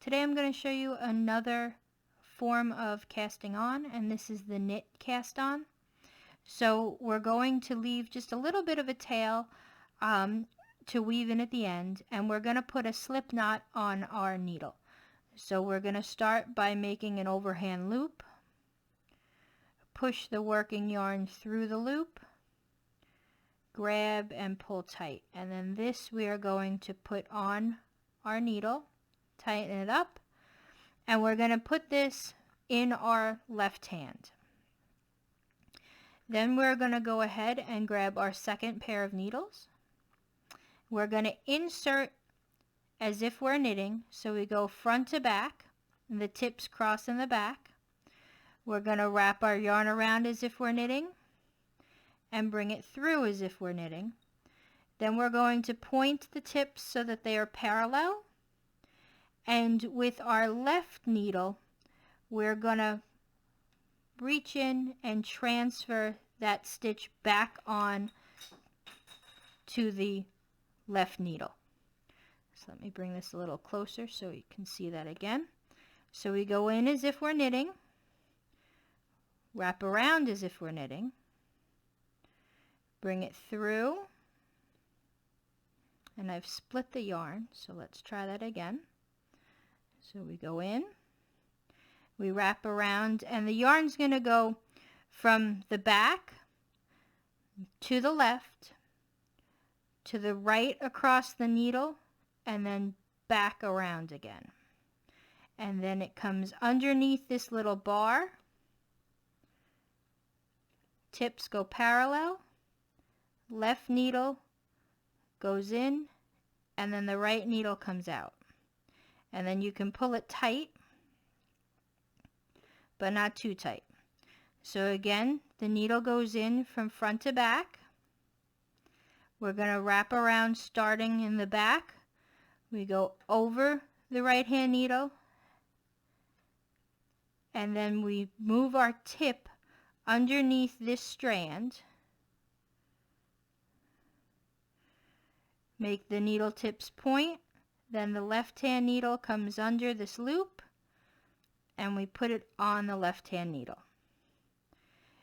Today I'm going to show you another form of casting on, and this is the knit cast on. So we're going to leave just a little bit of a tail to weave in at the end, and we're going to put a slip knot on our needle. So we're going to start by making an overhand loop, push the working yarn through the loop, grab and pull tight, and then this we are going to put on our needle, tighten it up, and we're going to put this in our left hand. Then we're going to go ahead and grab our second pair of needles. We're going to insert as if we're knitting, so we go front to back, and the tips cross in the back. We're going to wrap our yarn around as if we're knitting and bring it through as if we're knitting. Then we're going to point the tips so that they are parallel, and with our left needle we're going to reach in and transfer that stitch back on to the left needle. So let me bring this a little closer so you can see that again. So we go in as if we're knitting, wrap around as if we're knitting, bring it through, and I've split the yarn, so let's try that again. So we go in, we wrap around, and the yarn's going to go from the back to the left, to the right across the needle, and then back around again. And then it comes underneath this little bar, tips go parallel, left needle goes in, and then the right needle comes out. And then you can pull it tight, but not too tight. So again, the needle goes in from front to back. We're going to wrap around starting in the back. We go over the right hand needle, and then we move our tip underneath this strand. Make the needle tips point, then the left hand needle comes under this loop, and we put it on the left hand needle.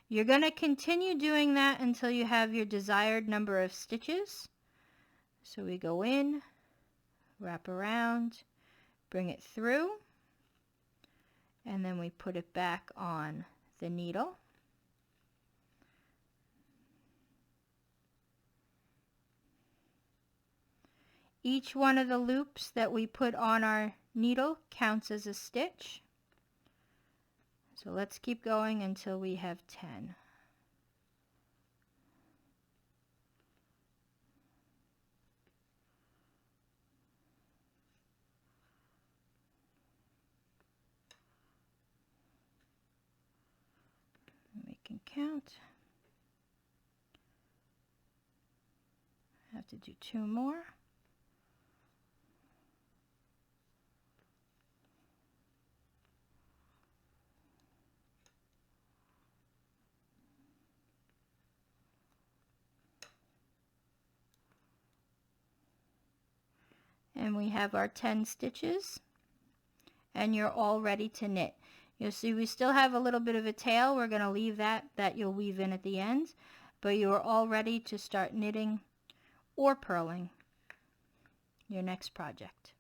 You're going to continue doing that until you have your desired number of stitches. So we go in, wrap around, bring it through, and then we put it back on the needle. Each one of the loops that we put on our needle counts as a stitch. So let's keep going until we have 10. We can count. I have to do 2 more. And we have our 10 stitches, and you're all ready to knit. You'll see we still have a little bit of a tail. We're going to leave that you'll weave in at the end, but you are all ready to start knitting or purling your next project.